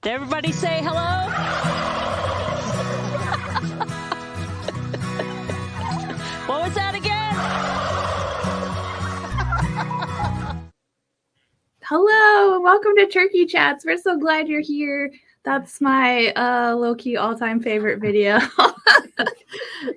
Did everybody say hello? What was that again? Hello, welcome to Turkey Chats. We're so glad you're here. That's my low-key all-time favorite video.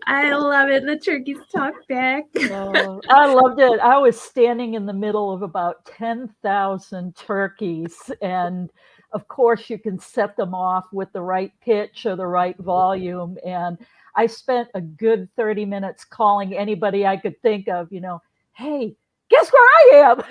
I love it. The turkeys talk back. Oh, I loved it. I was standing in the middle of about 10,000 turkeys. And of course, you can set them off with the right pitch or the right volume. And I spent a good 30 minutes calling anybody I could think of, hey, guess where I am?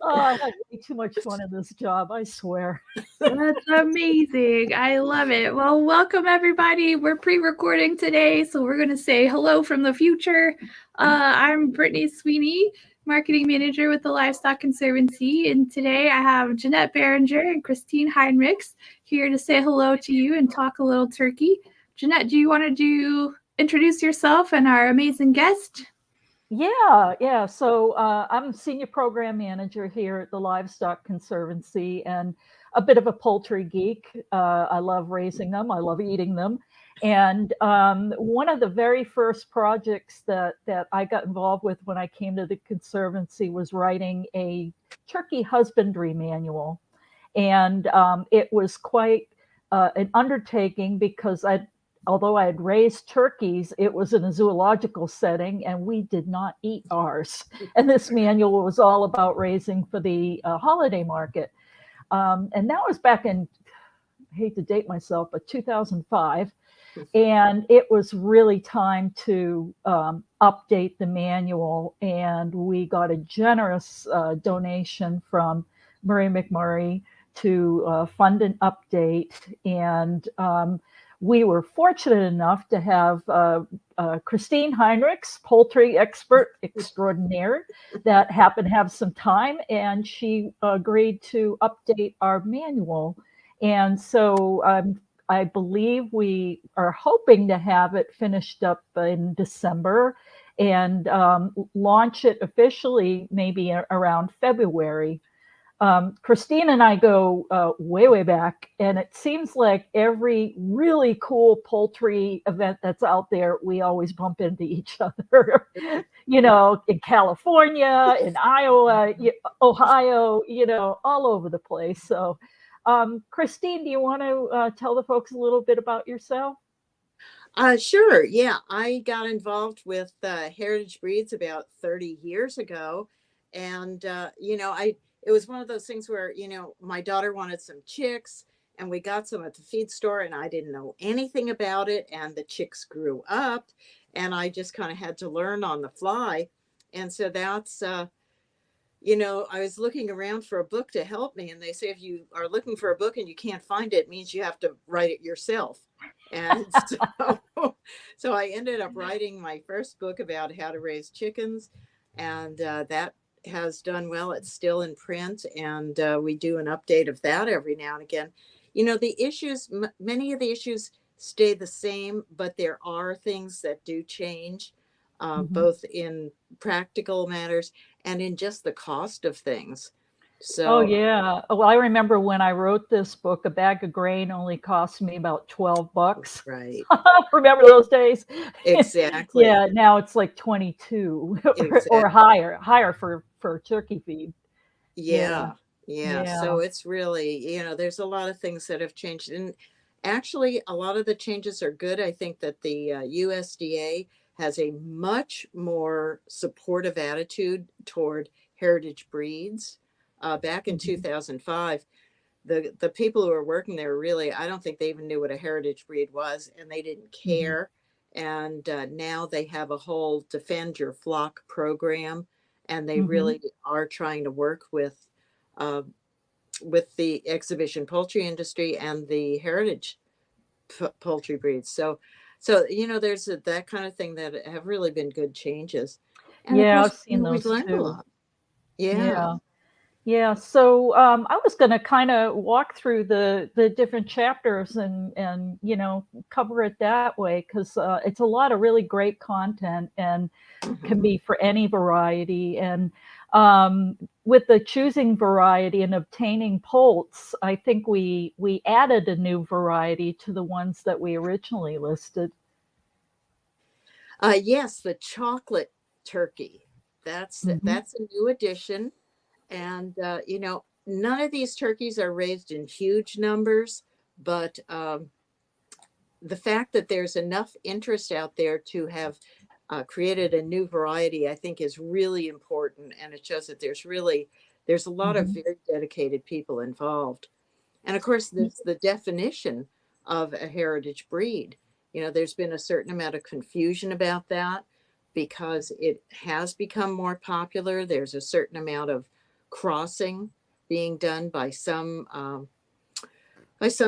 Oh, I had way too much fun in this job, I swear. That's amazing. I love it. Well, welcome everybody. We're pre-recording today, so we're going to say hello from the future. I'm Brittany Sweeney, Marketing Manager with the Livestock Conservancy, and today I have Jeanette Berenger and Christine Heinrichs here to say hello to you and talk a little turkey. Jeanette, do you want to introduce yourself and our amazing guest? Yeah. So I'm Senior Program Manager here at the Livestock Conservancy and a bit of a poultry geek. I love raising them. I love eating them. And one of the very first projects that I got involved with when I came to the Conservancy was writing a turkey husbandry manual. And it was quite an undertaking because although I had raised turkeys, it was in a zoological setting and we did not eat ours. And this manual was all about raising for the holiday market. And that was back in, I hate to date myself, but 2005. And it was really time to update the manual. And we got a generous donation from Murray McMurray to fund an update. And we were fortunate enough to have Christine Heinrichs, poultry expert extraordinaire, that happened to have some time, and she agreed to update our manual. And so I believe we are hoping to have it finished up in December and launch it officially maybe around February. Christine and I go way back, and it seems like every really cool poultry event that's out there, we always bump into each other, in California, in Iowa, Ohio, all over the place. So, Christine, do you want to tell the folks a little bit about yourself? Sure. Yeah, I got involved with Heritage Breeds about 30 years ago. And, it was one of those things where, my daughter wanted some chicks and we got some at the feed store and I didn't know anything about it. And the chicks grew up and I just kind of had to learn on the fly. And so that's, I was looking around for a book to help me. And they say, if you are looking for a book and you can't find it, it means you have to write it yourself. And so I ended up writing my first book about how to raise chickens. And that has done well. It's still in print, and we do an update of that every now and again. The issues, many of the issues stay the same, but there are things that do change, both in practical matters and in just the cost of things. So, oh yeah. Well, I remember when I wrote this book, a bag of grain only cost me about $12. right. Remember those days? Exactly. Yeah, now it's like 22 Exactly. or higher for turkey feed. Yeah. So it's really, there's a lot of things that have changed. And actually, a lot of the changes are good. I think that the USDA has a much more supportive attitude toward heritage breeds. Back in 2005, the people who were working there really, I don't think they even knew what a heritage breed was, and they didn't care. And now they have a whole Defend Your Flock program, and they really are trying to work with the exhibition poultry industry and the heritage poultry breeds. So there's that kind of thing that have really been good changes. And yeah, of course, I've seen those we've learned too. a lot. Yeah. Yeah, so I was going to kind of walk through the different chapters and cover it that way because it's a lot of really great content and can be for any variety. And With the choosing variety and obtaining poults, I think we added a new variety to the ones that we originally listed. Yes, the chocolate turkey. That's Mhm. that's a new addition, and none of these turkeys are raised in huge numbers, but the fact that there's enough interest out there to have created a new variety, I think, is really important, and it shows that there's a lot of Mhm. very dedicated people involved. And of course, there's the definition of a heritage breed. There's been a certain amount of confusion about that because it has become more popular. There's a certain amount of crossing being done by some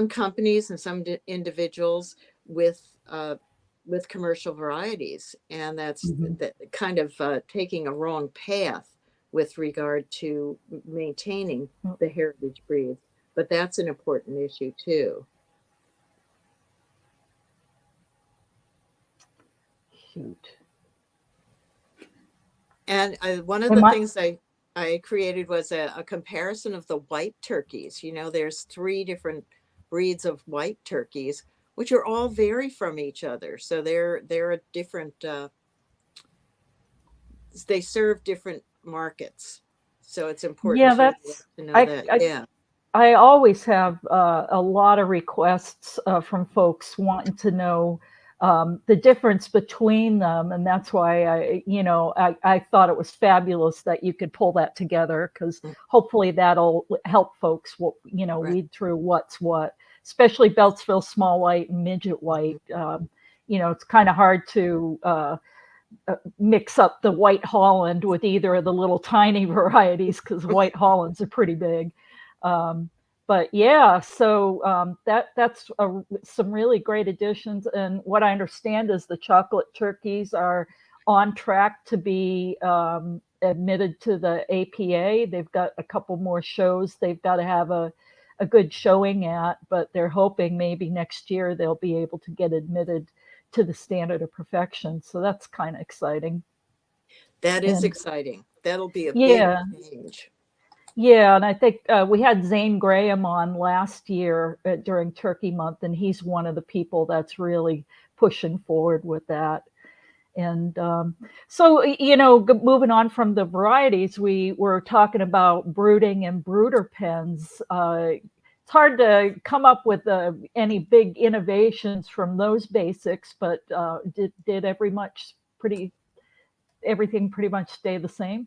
companies and some individuals with commercial varieties, and that's Mhm. that kind of taking a wrong path with regard to maintaining the heritage breeds. But that's an important issue too. Shoot. And one of the Am I? things I created was a comparison of the white turkeys. There's three different breeds of white turkeys, which are all vary from each other. So they're a different. They serve different markets. So it's important Yeah, to that's know I that. I Yeah. I always have a lot of requests from folks wanting to know the difference between them, and that's why I thought it was fabulous that you could pull that together because Mm, hopefully that'll help folks, right. weed through what's what, especially Beltsville small white and midget Mhm. white. It's kind of hard to mix up the white Holland with either of the little tiny varieties because white Hollands are pretty big. Um, but yeah, so that's some really great additions. And what I understand is the chocolate turkeys are on track to be admitted to the APA. They've got a couple more shows they've got to have a good showing at, but they're hoping maybe next year they'll be able to get admitted to the standard of perfection. So that's kind of exciting. That is And exciting. That'll be a big yeah, change. yeah. And I think we had Zane Graham on last year during Turkey Month, and he's one of the people that's really pushing forward with that. And so, moving on from the varieties, we were talking about brooding and brooder pens. It's hard to come up with any big innovations from those basics, but did everything pretty much stay the same?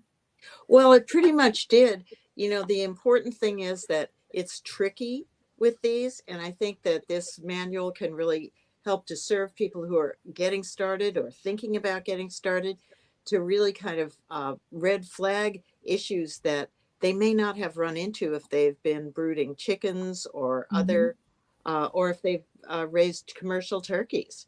Well, it pretty much did. The important thing is that it's tricky with these, and I think that this manual can really help to serve people who are getting started or thinking about getting started to really kind of red flag issues that they may not have run into if they've been brooding chickens or Hmm. or if they've raised commercial turkeys.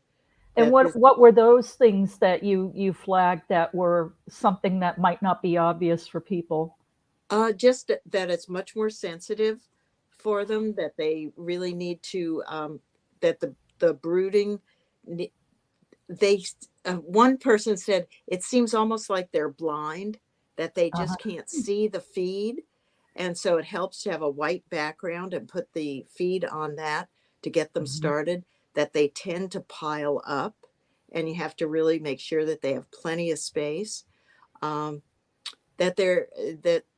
And That what were those things that you flagged that were something that might not be obvious for people? Just that it's much more sensitive for them, that they really need to, that the brooding, they, one person said, it seems almost like they're blind, that they Uh-huh. just can't see the feed. And so it helps to have a white background and put the feed on that to get them Mhm. started, that they tend to pile up. And you have to really make sure that they have plenty of space. Um, that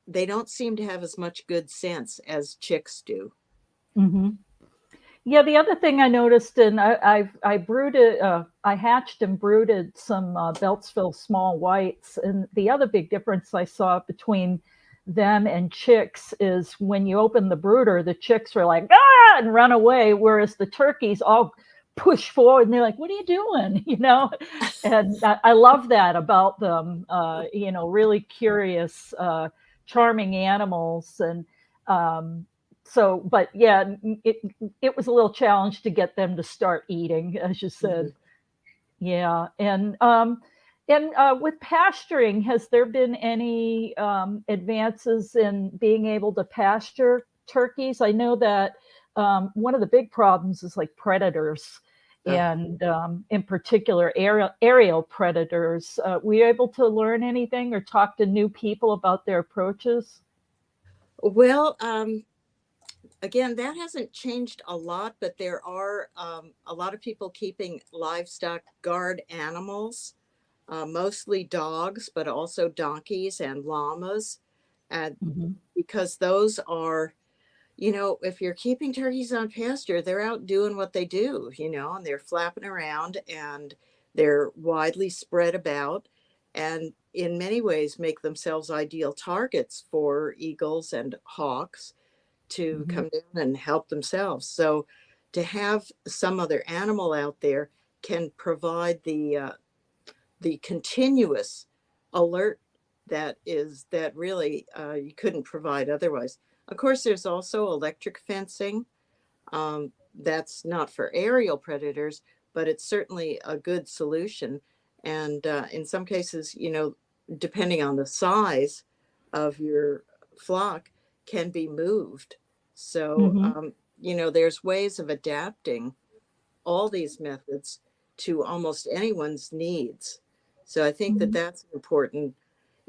they don't seem to have as much good sense as chicks do. Mhm. Yeah, the other thing I noticed, and I brooded, I hatched and brooded some Beltsville small whites, and the other big difference I saw between them and chicks is when you open the brooder, the chicks are like ah and run away, whereas the turkeys all push forward and they're like, "What are you doing?" And I love that about them. Really curious, charming animals, and um, so, but yeah, it was a little challenge to get them to start eating, as you said. Mhm. Yeah, and with pasturing, has there been any advances in being able to pasture turkeys? I know that one of the big problems is like predators, and in particular aerial predators. Were you able to learn anything or talk to new people about their approaches? Well, again, that hasn't changed a lot, but there are a lot of people keeping livestock guard animals, mostly dogs, but also donkeys and llamas, Mm-hmm. because those are, if you're keeping turkeys on pasture, they're out doing what they do, and they're flapping around and they're widely spread about, and in many ways make themselves ideal targets for eagles and hawks to Mm-hmm. come down and help themselves. So to have some other animal out there can provide the continuous alert that really you couldn't provide otherwise. Of course, there's also electric fencing. That's not for aerial predators, but it's certainly a good solution. And in some cases, depending on the size of your flock, can be moved. So, Mm-hmm. there's ways of adapting all these methods to almost anyone's needs. So I think that Mm-hmm. that's important,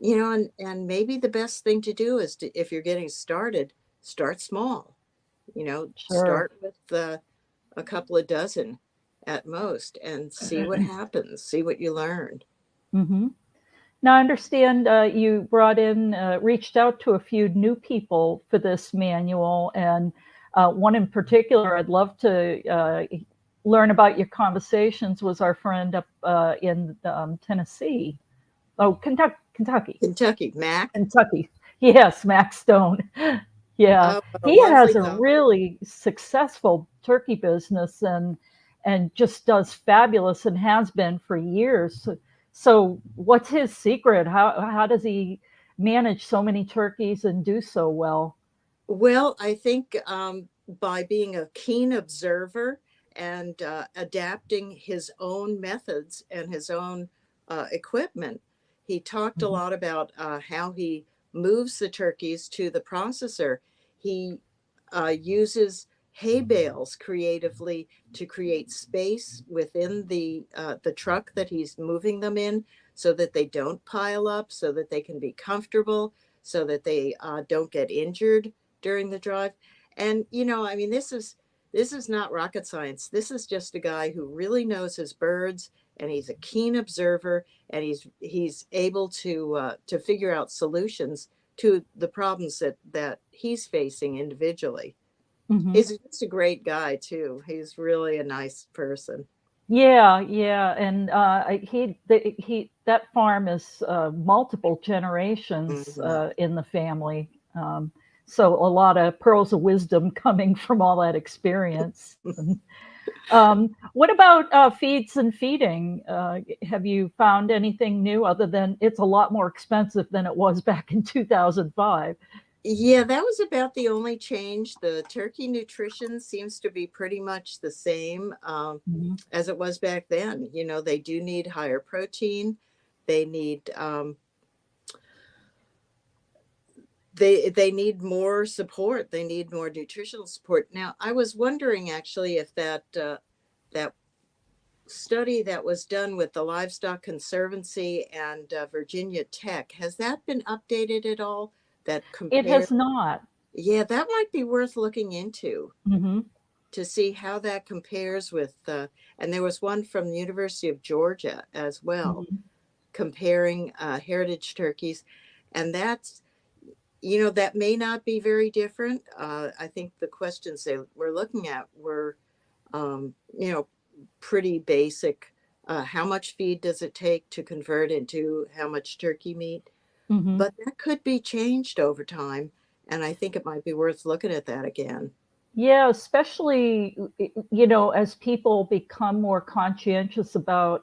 and maybe the best thing to do is to, if you're getting started, start small, Sure. start with a couple of dozen at most and see what happens, see what you learn. Mm-hmm. Now, I understand you reached out to a few new people for this manual, and one in particular I'd love to learn about your conversations was our friend up in Tennessee. Oh, Kentucky, Kentucky, Kentucky, Mac. Kentucky. Yes, Max Stone. Yeah, Oh, a he has lovely a guy. really successful turkey business and just does fabulous and has been for years. So what's his secret? How does he manage so many turkeys and do so well? Well, I think by being a keen observer and adapting his own methods and his own equipment, he talked a Mhm. lot about how he moves the turkeys to the processor. He uses hay bales creatively to create space within the truck that he's moving them in, so that they don't pile up, so that they can be comfortable, so that they don't get injured during the drive. And I mean, this is not rocket science. This is just a guy who really knows his birds, and he's a keen observer, and he's able to figure out solutions to the problems that he's facing individually. Mhm. He's just a great guy too. He's really a nice person. Yeah, yeah, and he that farm is multiple generations Mhm. in the family, so a lot of pearls of wisdom coming from all that experience. What about feeds and feeding? Have you found anything new other than it's a lot more expensive than it was back in 2005? Yeah, that was about the only change. The turkey nutrition seems to be pretty much the same Mhm. as it was back then. They do need higher protein. They need they need more support. They need more nutritional support. Now, I was wondering actually if that study that was done with the Livestock Conservancy and Virginia Tech, has that been updated at all? That It compare, has not. yeah, that might be worth looking into Hmm. to see how that compares with. And there was one from the University of Georgia as well, Hmm. comparing heritage turkeys, and that may not be very different. I think the questions they were looking at were, um, you know, pretty basic. How much feed does it take to convert into how much turkey meat? Hmm. But that could be changed over time. And I think it might be worth looking at that again. Yeah, especially, as people become more conscientious about,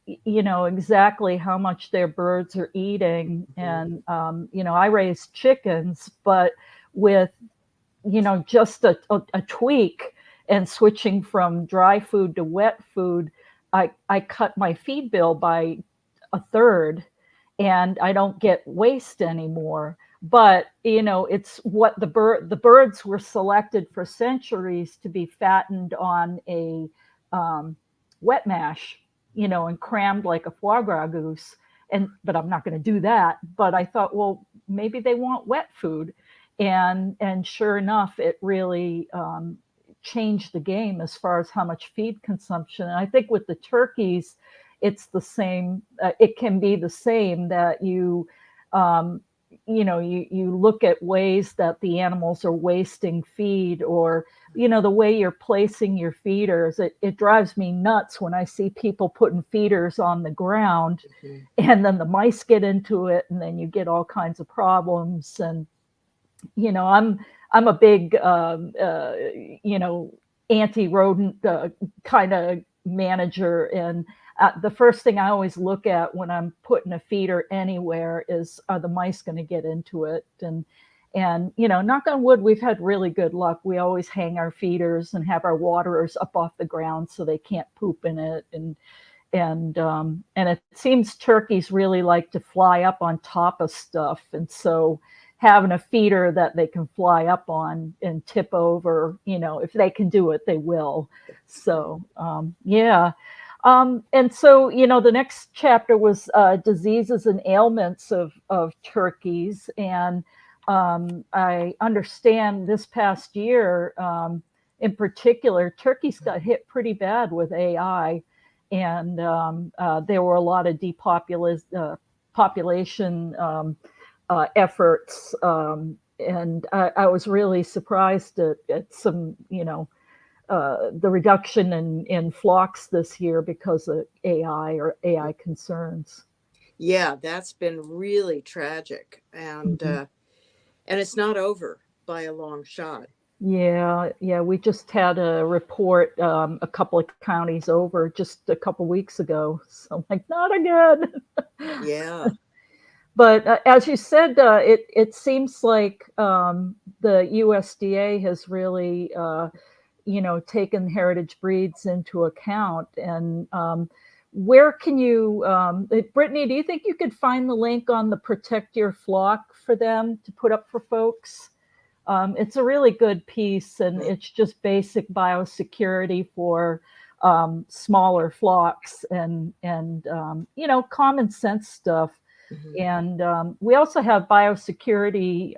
exactly how much their birds are eating. Mhm. And, I raise chickens, but with, just a tweak and switching from dry food to wet food, I cut my feed bill by a third and I don't get waste anymore. But it's what the birds were selected for centuries to be fattened on a um, wet mash, and crammed like a foie gras goose. But I'm not going to do that. But I thought, well, maybe they want wet food, and sure enough, it really changed the game as far as how much feed consumption. And I think with the turkeys, it's the same. It can be the same that you look at ways that the animals are wasting feed, or the way you're placing your feeders. It drives me nuts when I see people putting feeders on the ground, and then the mice get into it, and then you get all kinds of problems. And I'm a big anti-rodent kind of manager, and the first thing I always look at when I'm putting a feeder anywhere is, are the mice going to get into it? And knock on wood, we've had really good luck. We always hang our feeders and have our waterers up off the ground so they can't poop in it. And it seems turkeys really like to fly up on top of stuff, and so having a feeder that they can fly up on and tip over, if they can do it, they will. So yeah. And so, the next chapter was diseases and ailments of turkeys. And I understand this past year, in particular, turkeys got hit pretty bad with AI. And there were a lot of population efforts. And I was really surprised at some, the reduction in flocks this year because of AI concerns. Yeah, that's been really tragic, and it's not over by a long shot. Yeah, we just had a report a couple of counties over just a couple weeks ago. So I'm like, not again. Yeah. But as you said, it seems like the USDA has really taken heritage breeds into account. And where can you, Brittany, do you think you could find the link on the Protect Your Flock for them to put up for folks? It's a really good piece, and it's just basic biosecurity for smaller flocks and common sense stuff. And we also have biosecurity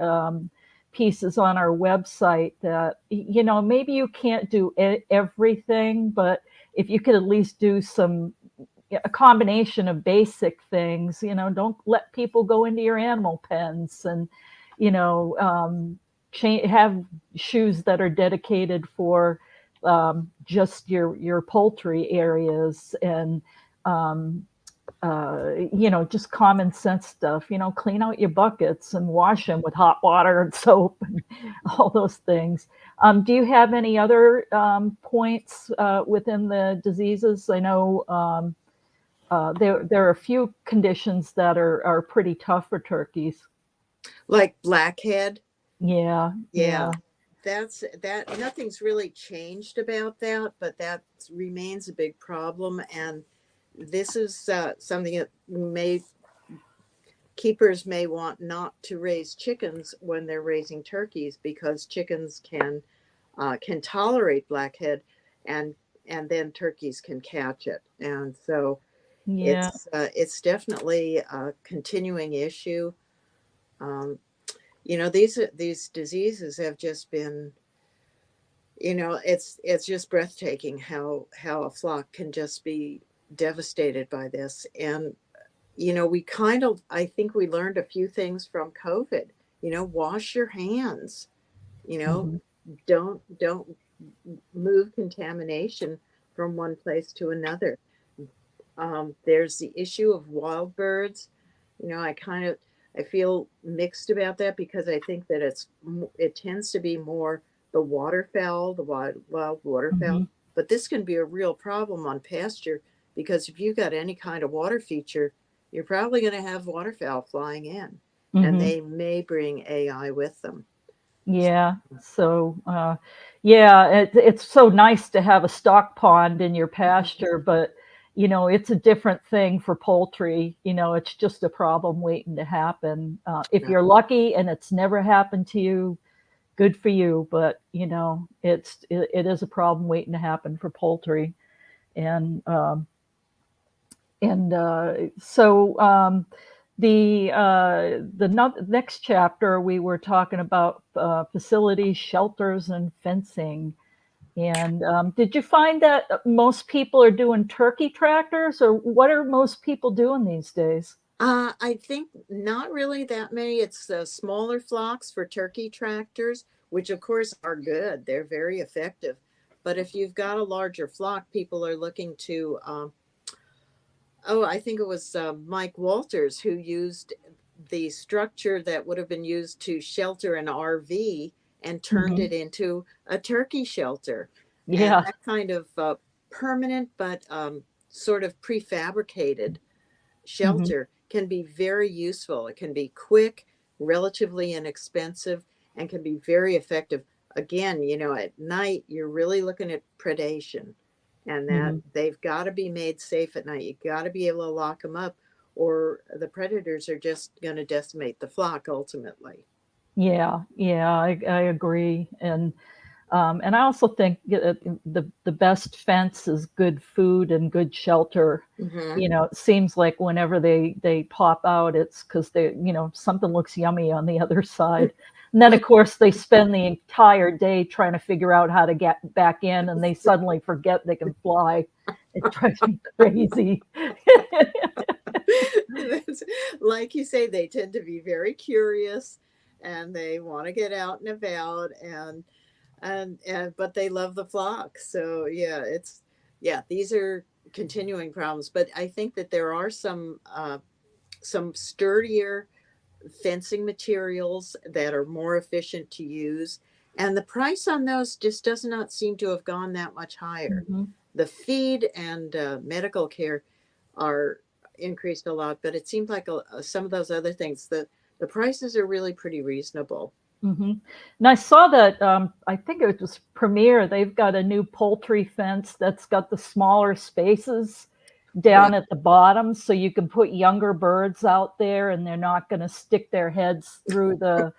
pieces on our website that, maybe you can't do everything, but if you could at least do a combination of basic things, don't let people go into your animal pens, and, have shoes that are dedicated for just your poultry areas, and, just common sense stuff, clean out your buckets and wash them with hot water and soap and all those things. Do you have any other points within the diseases? I know there are a few conditions that are pretty tough for turkeys. Like blackhead. Yeah. That nothing's really changed about that, but that remains a big problem. And this is something that keepers may want not to raise chickens when they're raising turkeys, because chickens can tolerate blackhead, and then turkeys can catch it. And so it's definitely a continuing issue. These diseases have just been, it's just breathtaking how a flock can just be devastated by this. And I think we learned a few things from COVID. Wash your hands, don't move contamination from one place to another. There's the issue of wild birds. I feel mixed about that, because I think that it tends to be more the waterfowl, the wild waterfowl. But this can be a real problem on pasture, because if you've got any kind of water feature, you're probably going to have waterfowl flying in, and they may bring AI with them. Yeah. So, it's so nice to have a stock pond in your pasture, but it's a different thing for poultry. It's just a problem waiting to happen. If you're lucky and it's never happened to you, good for you. But it is a problem waiting to happen for poultry. And so the next chapter we were talking about facilities, shelters, and fencing. And did you find that most people are doing turkey tractors, or what are most people doing these days? I think not really that many. It's smaller flocks for turkey tractors, which of course are good. They're very effective. But if you've got a larger flock, people are looking to, I think it was Mike Walters who used the structure that would have been used to shelter an RV and turned it into a turkey shelter. And Yeah. that kind of permanent but sort of prefabricated shelter can be very useful. It can be quick, relatively inexpensive, and can be very effective. Again, at night, you're really looking at predation, and that they've got to be made safe at night. You got to be able to lock them up, or the predators are just going to decimate the flock ultimately. Yeah, I agree. And I also think the best fence is good food and good shelter. It seems like whenever they pop out, it's because something looks yummy on the other side. And then, of course, they spend the entire day trying to figure out how to get back in, and they suddenly forget they can fly. It drives me crazy. Like you say, they tend to be very curious, and they want to get out and about, and but they love the flock. So these are continuing problems. But I think that there are some sturdier fencing materials that are more efficient to use, and the price on those just does not seem to have gone that much higher. The feed and medical care are increased a lot, but it seems like some of those other things, the prices are really pretty reasonable. And I saw that, I think it was Premier, they've got a new poultry fence that's got the smaller spaces down at the bottom, so you can put younger birds out there and they're not going to stick their heads through the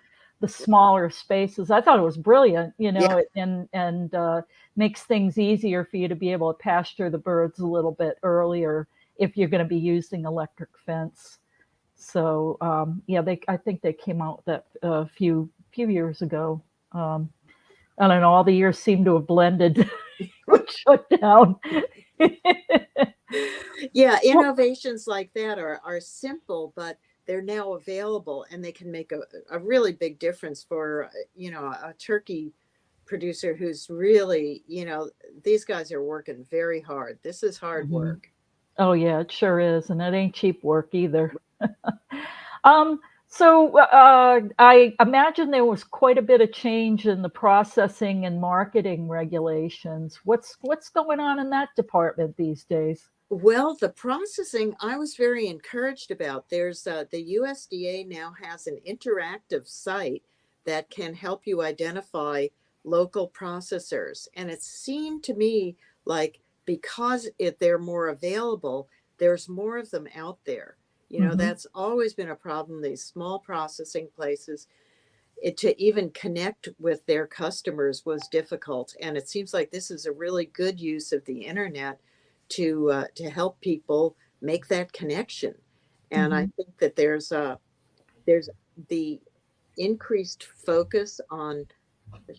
smaller spaces. I thought it was brilliant, and makes things easier for you to be able to pasture the birds a little bit earlier if you're going to be using electric fence. So I think they came out that a few years ago. I don't know, all the years seem to have blended. Shut down. Yeah, innovations like that are simple, but they're now available, and they can make a really big difference for a turkey producer who's really, these guys are working very hard. This is hard work. Oh yeah, it sure is, and it ain't cheap work either. So I imagine there was quite a bit of change in the processing and marketing regulations. What's going on in that department these days? Well, the processing I was very encouraged about. There's the USDA now has an interactive site that can help you identify local processors. And it seemed to me like because they're more available, there's more of them out there. That's always been a problem. These small processing places, to even connect with their customers was difficult. And it seems like this is a really good use of the internet to help people make that connection. And I think that there's the increased focus on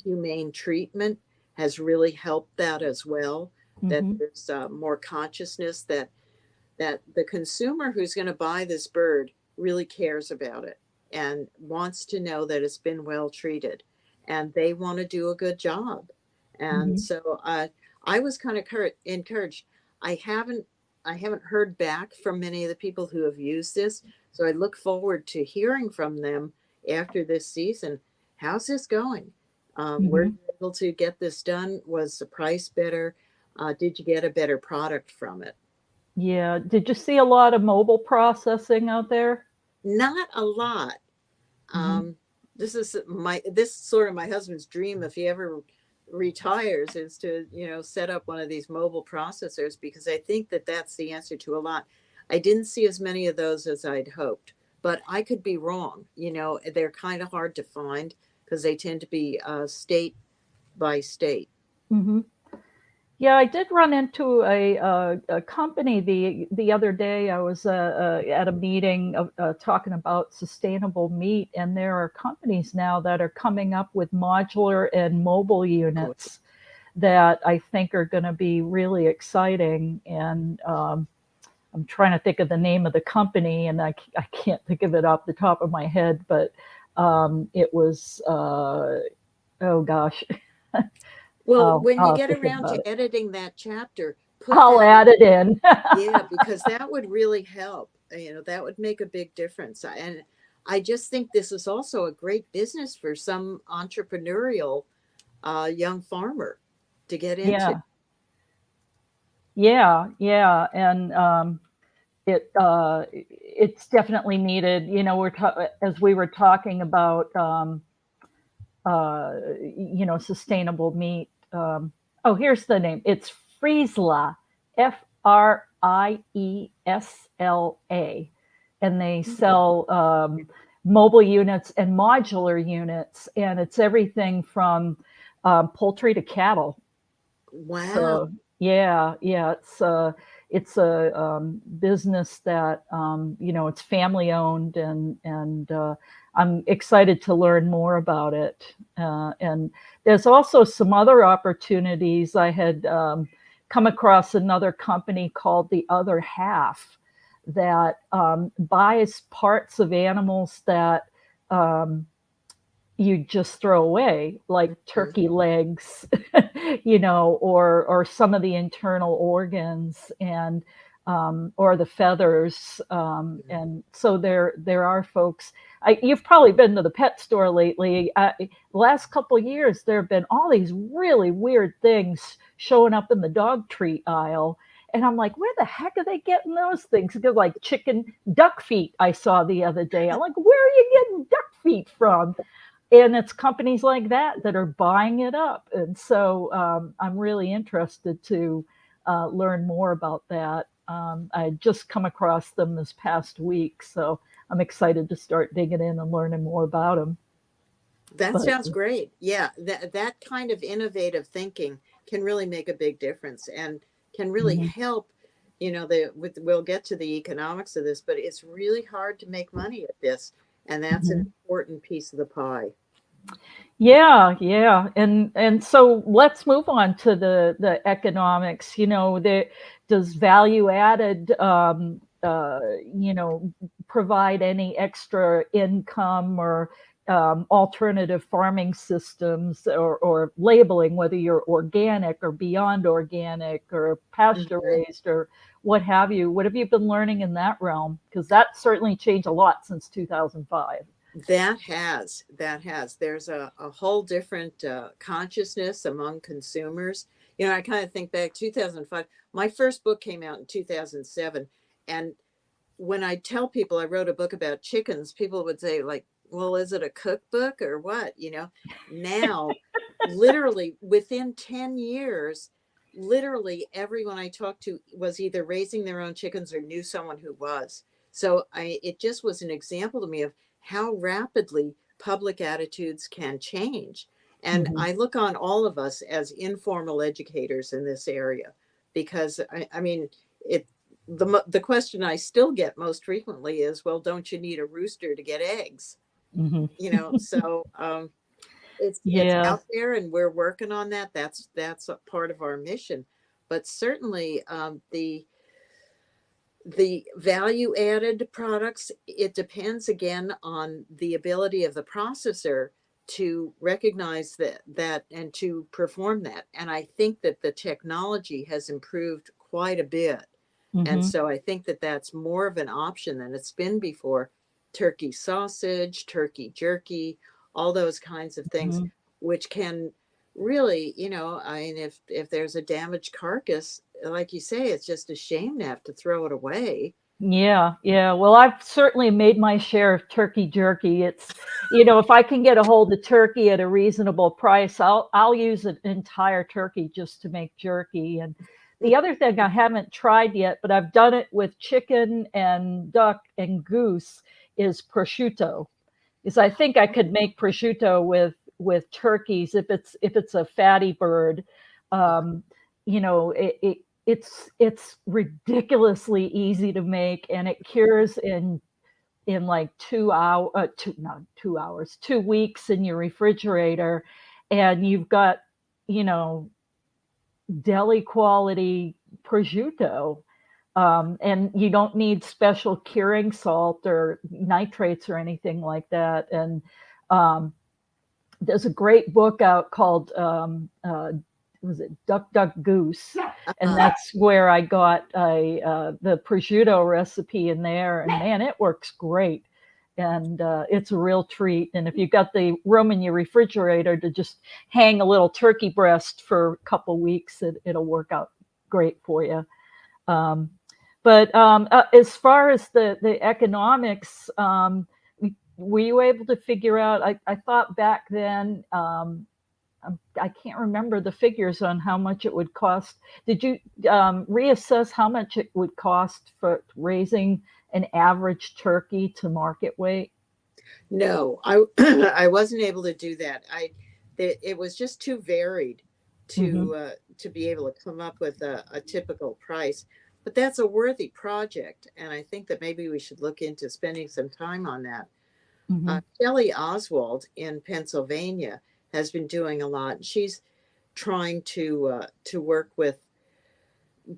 humane treatment has really helped that as well. That there's more consciousness that the consumer who's going to buy this bird really cares about it and wants to know that it's been well treated, and they want to do a good job. And so I was kind of encouraged. I haven't heard back from many of the people who have used this, so I look forward to hearing from them after this season. How's this going? Were you able to get this done? Was the price better? Did you get a better product from it? Yeah. Did you see a lot of mobile processing out there? Not a lot. This is sort of my husband's dream if he ever retires, is to set up one of these mobile processors, because I think that that's the answer to a lot. I didn't see as many of those as I'd hoped, but I could be wrong. They're kind of hard to find because they tend to be state by state. Yeah, I did run into a company the other day. I was at a meeting talking about sustainable meat, and there are companies now that are coming up with modular and mobile Oh, units that I think are going to be really exciting. And I'm trying to think of the name of the company, and I can't think of it off the top of my head, but it was, oh gosh, well, when you I'll have get to think around about to it. editing that chapter, put I'll that add it in. yeah, because that would really help. You know, that would make a big difference. And I just think this is also a great business for some entrepreneurial young farmer to get into. Yeah, yeah, and it's definitely needed. As we were talking about, sustainable meat. Oh, here's the name. It's Friesla, Friesla, and they sell mobile units and modular units, and it's everything from poultry to cattle. Wow. So yeah, it's a business that it's family owned, and I'm excited to learn more about it. And there's also some other opportunities. I had come across another company called The Other Half that buys parts of animals that um, you just throw away, like Mhm. turkey legs, or some of the internal organs, and or the feathers. And so there are folks. You've probably been to the pet store lately. The last couple of years, there have been all these really weird things showing up in the dog treat aisle. And I'm like, where the heck are they getting those things? Because like duck feet I saw the other day. I'm like, where are you getting duck feet from? And it's companies like that that are buying it up. And so I'm really interested to learn more about that. I just come across them this past week, so I'm excited to start digging in and learning more about them. That But sounds great. Yeah, that kind of innovative thinking can really make a big difference and can really mhm, help. You know, we'll get to the economics of this, but it's really hard to make money at this, and that's an mhm. important piece of the pie. Yeah, and so let's move on to the economics. Does value added, provide any extra income or alternative farming systems or labeling, whether you're organic or beyond organic or pasture Mhm. raised or what have you? What have you been learning in that realm? Because that certainly changed a lot since 2005. That has. There's a whole different consciousness among consumers. You know, I kind of think back 2005. My first book came out in 2007, and when I tell people I wrote a book about chickens, people would say like, "Well, is it a cookbook or what?" You know. Now, literally within 10 years, literally everyone I talked to was either raising their own chickens or knew someone who was. So it just was an example to me of how rapidly public attitudes can change. And Mhm. I look on all of us as informal educators in this area because I mean, it the question I still get most frequently is, well, don't you need a rooster to get eggs? Mhm. You know, so it's Yeah. out there, and we're working on that. That's a part of our mission. But certainly, the value added products, it depends again on the ability of the processor to recognize that and to perform that. And I think that the technology has improved quite a bit. And Mhm. so I think that that's more of an option than it's been before. Turkey sausage, turkey jerky, all those kinds of things, Mhm. which can really, I mean, if there's a damaged carcass, like you say, it's just a shame to have to throw it away. Yeah. Well, I've certainly made my share of turkey jerky. If I can get a hold of turkey at a reasonable price, I'll use an entire turkey just to make jerky. And the other thing I haven't tried yet, but I've done it with chicken and duck and goose, is prosciutto. Is I think I could make prosciutto with turkeys if it's a fatty bird. Um, it's ridiculously easy to make, and it cures in like 2 weeks in your refrigerator, and you've got, deli quality prosciutto. And you don't need special curing salt or nitrates or anything like that. And there's a great book out called was it Duck Duck Goose, and that's where I got the prosciutto recipe in there, and man, it works great. And it's a real treat. And if you've got the room in your refrigerator to just hang a little turkey breast for a couple weeks, it'll work out great for you. But as far as the economics, were you able to figure out? I thought back then, I can't remember the figures on how much it would cost. Did you reassess how much it would cost for raising an average turkey to market weight? No, I wasn't able to do that. It was just too varied to be able to come up with a typical price. But that's a worthy project, and I think that maybe we should look into spending some time on that. Shelley Oswald in Pennsylvania has been doing a lot. She's trying to work with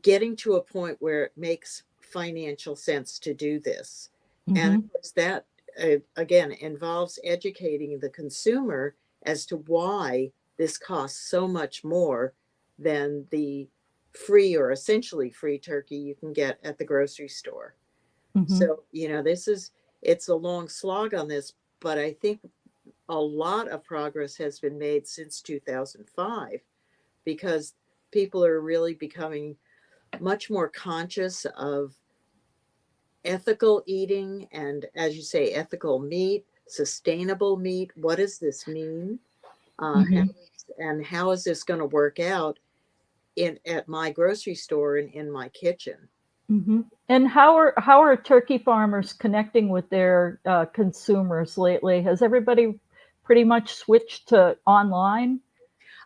getting to a point where it makes financial sense to do this. And of course that, again, involves educating the consumer as to why this costs so much more than the free or essentially free turkey you can get at the grocery store. So, it's a long slog on this, but I think a lot of progress has been made since 2005 because people are really becoming much more conscious of ethical eating and, as you say, ethical meat, sustainable meat. What does this mean? And how is this going to work out at my grocery store and in my kitchen? And how are turkey farmers connecting with their consumers lately? Has everybody pretty much switched to online?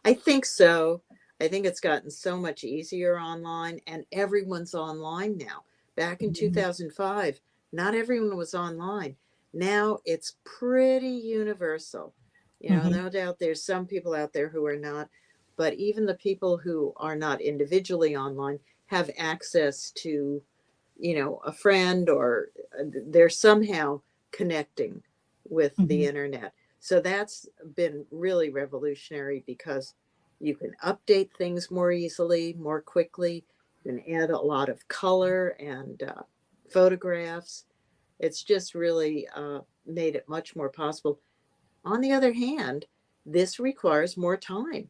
I think so. I think it's gotten so much easier online, and everyone's online now. Back in 2005, not everyone was online. Now it's pretty universal. No doubt there's some people out there who are not, but even the people who are not individually online have access to, a friend, or they're somehow connecting with the internet. So that's been really revolutionary because you can update things more easily, more quickly. You can add a lot of color and photographs. It's just really made it much more possible. On the other hand, this requires more time.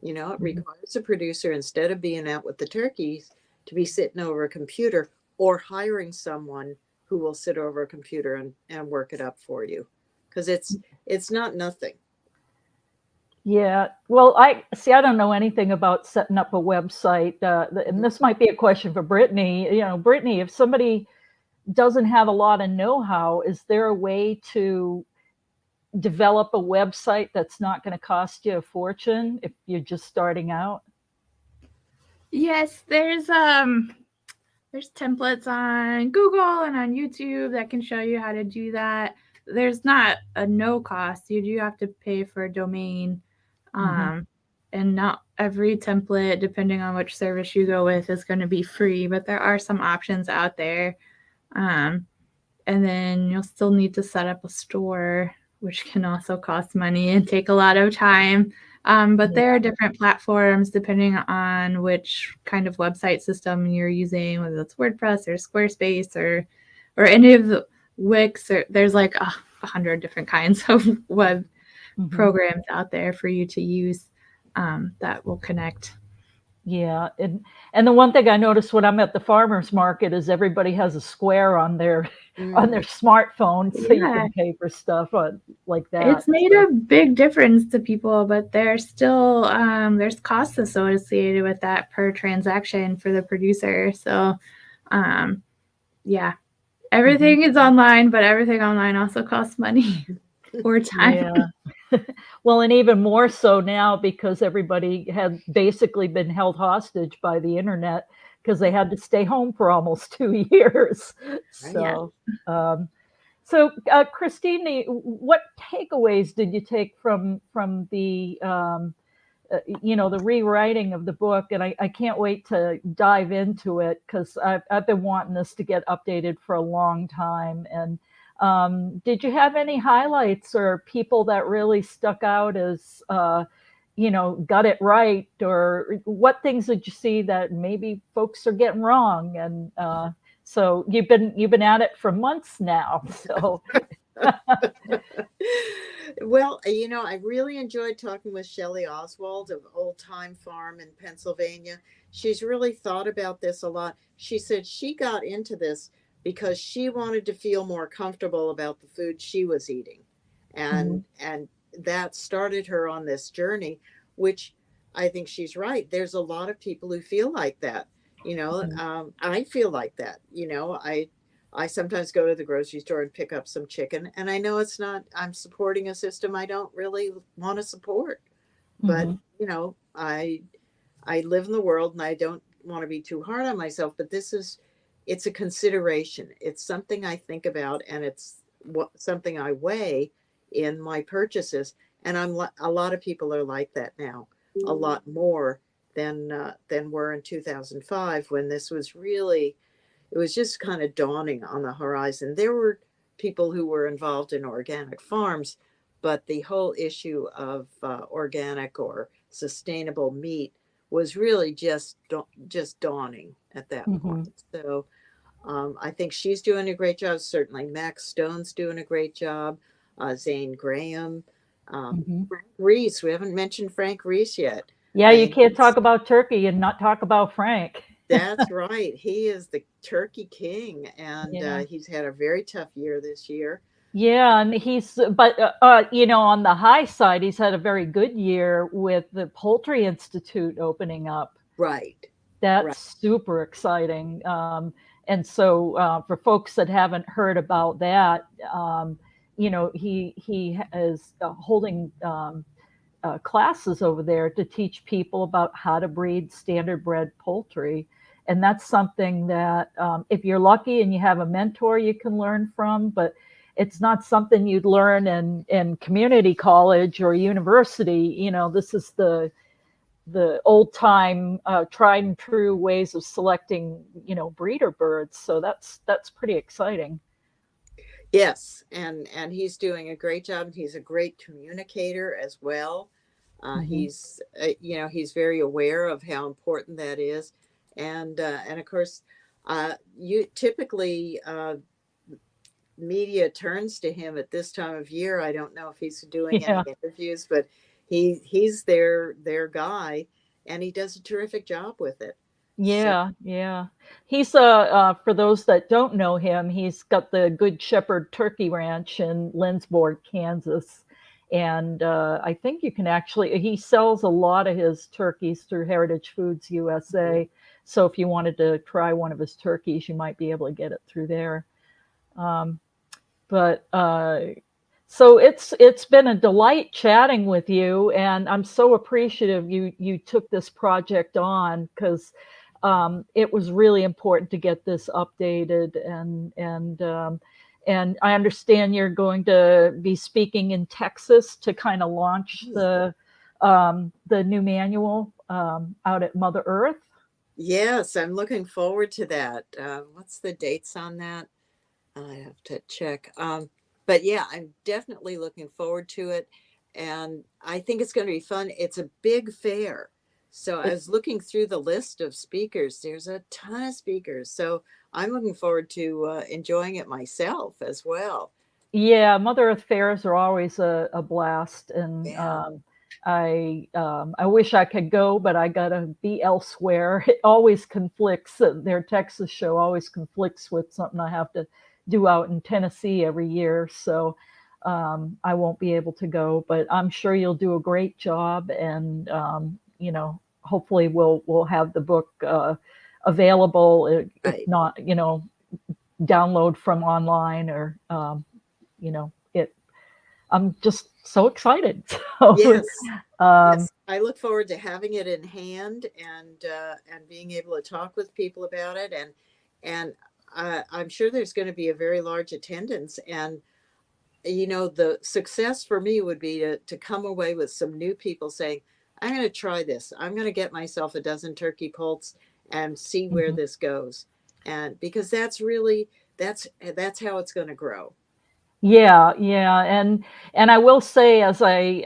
It requires a producer, instead of being out with the turkeys, to be sitting over a computer or hiring someone who will sit over a computer and work it up for you. Because it's not nothing. Yeah. Well, I don't know anything about setting up a website. And this might be a question for Brittany. Brittany, if somebody doesn't have a lot of know-how, is there a way to develop a website that's not going to cost you a fortune if you're just starting out? Yes, there's templates on Google and on YouTube that can show you how to do that. There's not a no cost. You do have to pay for a domain. And not every template, depending on which service you go with, is going to be free, but there are some options out there. And then you'll still need to set up a store, which can also cost money and take a lot of time. But there are different platforms depending on which kind of website system you're using, whether it's WordPress or Squarespace or any of the Wix. There's like 100 different kinds of web programs out there for you to use that will connect. Yeah, and the one thing I noticed when I'm at the farmers market is everybody has a square on their smartphone, so you can pay for stuff like that. It's made a big difference to people, but there's still there's costs associated with that per transaction for the producer. So everything is online, but everything online also costs money or time. Well, and even more so now because everybody had basically been held hostage by the internet because they had to stay home for almost 2 years. Yeah. So, um, Christine, what takeaways did you take from the the rewriting of the book? And I can't wait to dive into it because I've been wanting this to get updated for a long time. And did you have any highlights or people that really stuck out as got it right, or what things did you see that maybe folks are getting wrong? And so you've been at it for months now. So Well, I really enjoyed talking with Shelley Oswald of Old Time Farm in Pennsylvania. She's really thought about this a lot. She said she got into this because she wanted to feel more comfortable about the food she was eating. mhm, And that started her on this journey, which I think she's right. There's a lot of people who feel like that. mhm, I feel like that. I sometimes go to the grocery store and pick up some chicken, and I know it's not, I'm supporting a system I don't really want to support. But, mhm, I live in the world and I don't want to be too hard on myself, but it's a consideration. It's something I think about, and it's something I weigh in my purchases. And a lot of people are like that now, a lot more than were in 2005 when this was really, it was just kind of dawning on the horizon. There were people who were involved in organic farms, but the whole issue of organic or sustainable meat was really just dawning at that point. mhm. So I think she's doing a great job. Certainly, Max Stone's doing a great job. Zane Graham, Mhm. Frank Reese. We haven't mentioned Frank Reese yet. Yeah, I you mean, can't talk about turkey and not talk about Frank. that's right. He is the turkey king, and Yeah. he's had a very tough year this year. Yeah, and but on the high side, he's had a very good year with the Poultry Institute opening up. Right, That's right. super exciting. And so for folks that haven't heard about that, he is holding classes over there to teach people about how to breed standard bred poultry. And that's something that, if you're lucky and you have a mentor you can learn from, but it's not something you'd learn in community college or university. This is the old time, tried and true ways of selecting, breeder birds. So that's pretty exciting. Yes, and he's doing a great job. He's a great communicator as well. Hmm. He's very aware of how important that is, and of course, you typically media turns to him at this time of year. I don't know if he's doing any Yeah. interviews, but he's their guy, and he does a terrific job with it. So Yeah, yeah. He's for those that don't know him, he's got the Good Shepherd Turkey Ranch in Lindsborg, Kansas. And I think you can actually, he sells a lot of his turkeys through Heritage Foods USA. So if you wanted to try one of his turkeys, you might be able to get it through there. Um, but so it's been a delight chatting with you, and I'm so appreciative you took this project on because it was really important to get this updated, and I understand you're going to be speaking in Texas to kind of launch the new manual out at Mother Earth. yes, I'm looking forward to that. What's the dates on that? I have to check. But yeah, I'm definitely looking forward to it. And I think it's going to be fun. It's a big fair. So I It, was looking through the list of speakers. There's a ton of speakers. So I'm looking forward to enjoying it myself as well. Yeah, Mother Earth fairs are always a blast, and Yeah. I wish I could go, but I gotta be elsewhere. It always conflicts. Their Texas show always conflicts with something I have to do out in Tennessee every year, so I won't be able to go. But I'm sure you'll do a great job, and hopefully we'll have the book available. If Right. not, download from online or it. I'm just so excited. So, Yes. um, Yes, I look forward to having it in hand and being able to talk with people about it, and I'm sure there's going to be a very large attendance. And the success for me would be to come away with some new people saying, I'm going to try this. I'm going to get myself a dozen turkey poults and see where mhm. this goes. And because that's really that's how it's going to grow. Yeah, yeah, and I will say, as I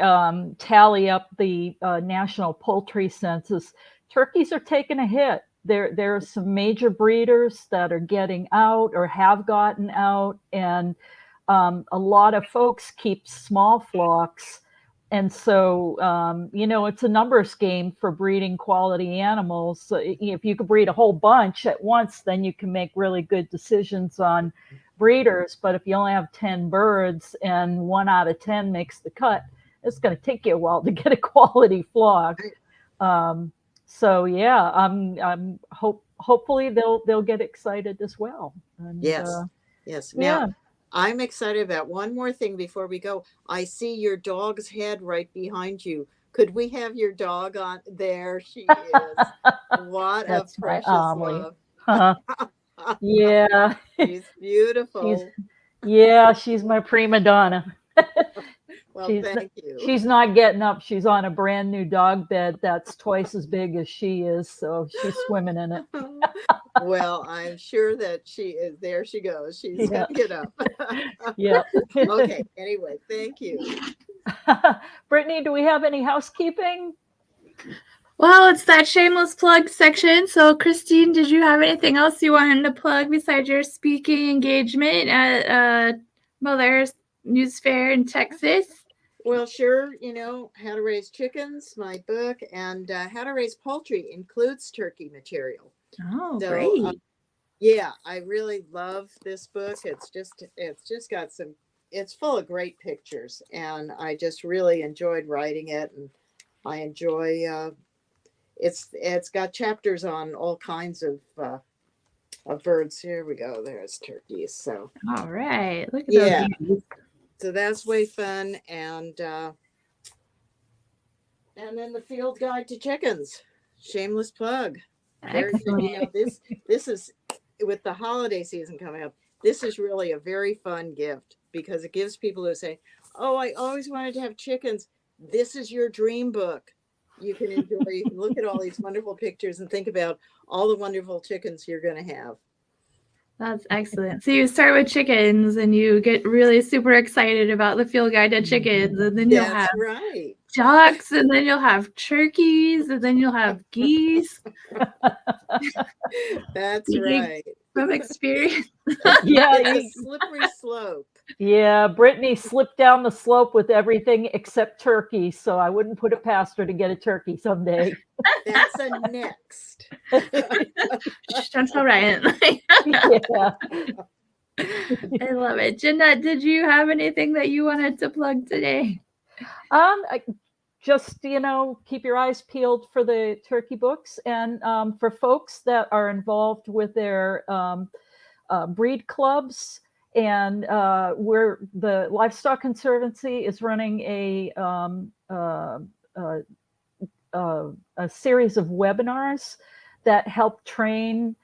tally up the national poultry census, turkeys are taking a hit. There are some major breeders that are getting out or have gotten out, and a lot of folks keep small flocks, and so it's a numbers game for breeding quality animals. So if you could breed a whole bunch at once, then you can make really good decisions on breeders. But if you only have 10 birds and 1 out of 10 makes the cut, it's going to take you a while to get a quality flock. So yeah, hopefully they'll get excited as well. And Yes. Yes. Now, yeah. I'm excited about one more thing before we go. I see your dog's head right behind you. Could we have your dog on? There she is. What a That's my precious Amelie. love. Yeah, She's she's beautiful. she's my prima donna. Well, She's thank you. she's not getting up. She's on a brand new dog bed that's twice as big as she is, so she's swimming in it. Well, I'm sure that she is. There she goes. She's going Yeah, to get up. yeah. Okay. Anyway, thank you. Brittany, do we have any housekeeping? Well, it's that shameless plug section. So, Christine, did you have anything else you wanted to plug besides your speaking engagement at Mother's News Fair in Texas? Well, sure. How to Raise Chickens, my book, and How to Raise Poultry includes turkey material. Oh, So, great. yeah, I really love this book. It's just got it's full of great pictures, and I just really enjoyed writing it, and I enjoy it's got chapters on all kinds of birds. Here we go. There's turkeys. So All right. Look at yeah, those beauties. so that's way fun, and then the Field Guide to Chickens. Shameless plug. Very, Excellent. this is, with the holiday season coming up, this is really a very fun gift because it gives people who say, oh, I always wanted to have chickens. This is your dream book. You can enjoy, you can look at all these wonderful pictures and think about all the wonderful chickens you're going to have. That's excellent. So you start with chickens and you get really super excited about the Field Guide to Chickens, and then you'll have That's right. ducks, and then you'll have turkeys, and then you'll have geese. That's Speaking right. from experience. Yeah, It's a slippery slope. yeah. Brittany slipped down the slope with everything except turkey, so I wouldn't put it past her to get a turkey someday. That's a next. That's all right. Yeah. I love it. Jeanette, did you have anything that you wanted to plug today? Just keep your eyes peeled for the turkey books, and for folks that are involved with their breed clubs, and where the Livestock Conservancy is running a series of webinars that help train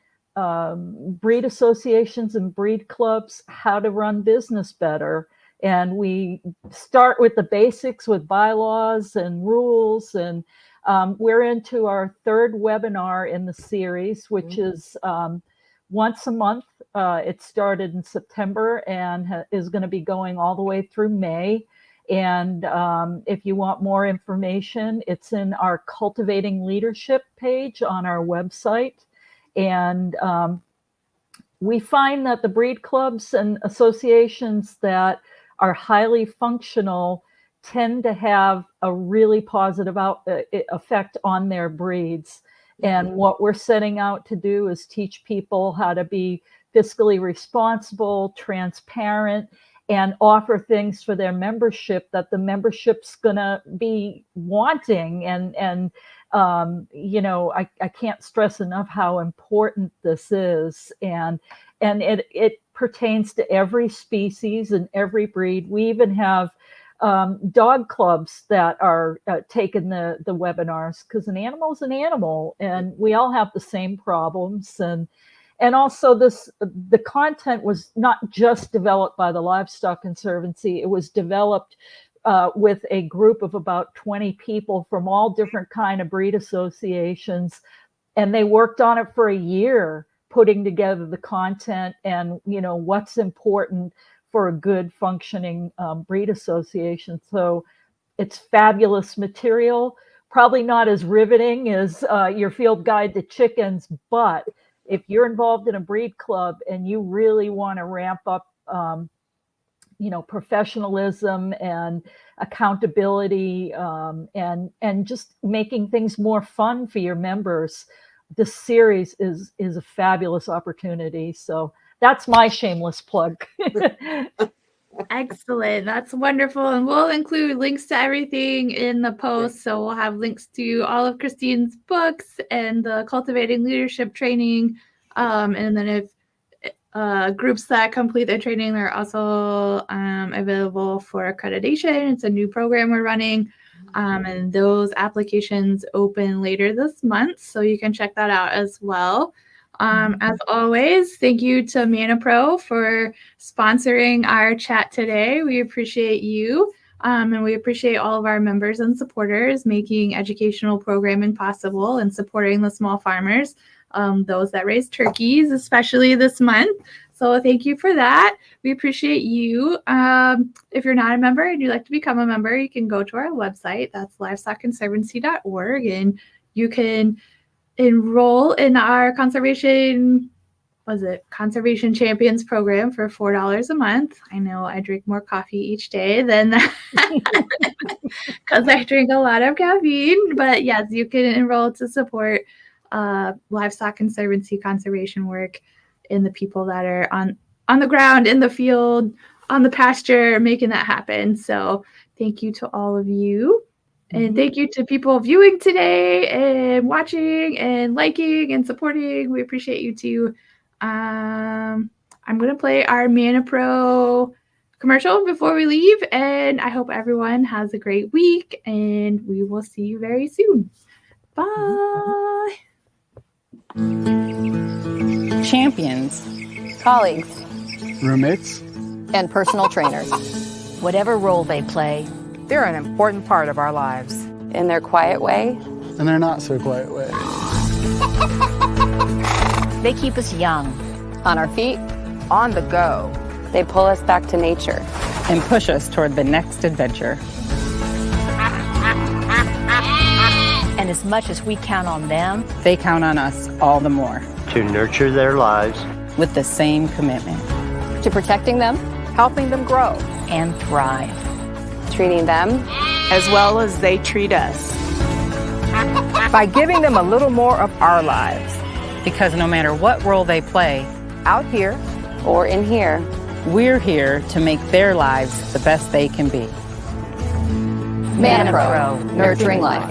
breed associations and breed clubs how to run business better. And we start with the basics with bylaws and rules. And we're into our third webinar in the series, which is once a month. It started in September and is going to be going all the way through May. And if you want more information, it's in our Cultivating Leadership page on our website. And we find that the breed clubs and associations that are highly functional tend to have a really positive effect on their breeds. And what we're setting out to do is teach people how to be fiscally responsible, transparent, and offer things for their membership that the membership's gonna be wanting. And I can't stress enough how important this is. And it pertains to every species and every breed. We even have dog clubs that are taking the webinars, because an animal is an animal and we all have the same problems. And also the content was not just developed by the Livestock Conservancy, it was developed with a group of about 20 people from all different kind of breed associations. And they worked on it for a year, putting together the content and, what's important for a good functioning breed association. So it's fabulous material, probably not as riveting as your field guide to chickens, but if you're involved in a breed club and you really want to ramp up, professionalism and accountability, and just making things more fun for your members, this series is a fabulous opportunity. So that's my shameless plug. Excellent. That's wonderful. And we'll include links to everything in the post. So we'll have links to all of Christine's books and the Cultivating Leadership training. And then if groups that complete their training are also available for accreditation. It's a new program we're running. And those applications open later this month. So you can check that out as well. As always, thank you to ManaPro for sponsoring our chat today. We appreciate you, and we appreciate all of our members and supporters making educational programming possible and supporting the small farmers, those that raise turkeys, especially this month. So thank you for that. We appreciate you. If you're not a member and you'd like to become a member, you can go to our website. That's livestockconservancy.org, and you can enroll in our conservation champions program for $4 a month. I know I drink more coffee each day than that because I drink a lot of caffeine, but yes, you can enroll to support Livestock Conservancy conservation work in the people that are on the ground, in the field, on the pasture, making that happen. So thank you to all of you. And thank you to people viewing today and watching and liking and supporting. We appreciate you too. I'm going to play our ManaPro commercial before we leave. And I hope everyone has a great week. And we will see you very soon. Bye. Champions, colleagues, roommates, and personal trainers. Whatever role they play, they're an important part of our lives. In their quiet way, and their not so quiet way. they keep us young. On our feet, on the go. They pull us back to nature and push us toward the next adventure. And as much as we count on them, they count on us all the more. To nurture their lives with the same commitment. To protecting them, helping them grow and thrive. Treating them as well as they treat us. By giving them a little more of our lives. Because no matter what role they play, out here or in here, we're here to make their lives the best they can be. ManaPro, nurturing life.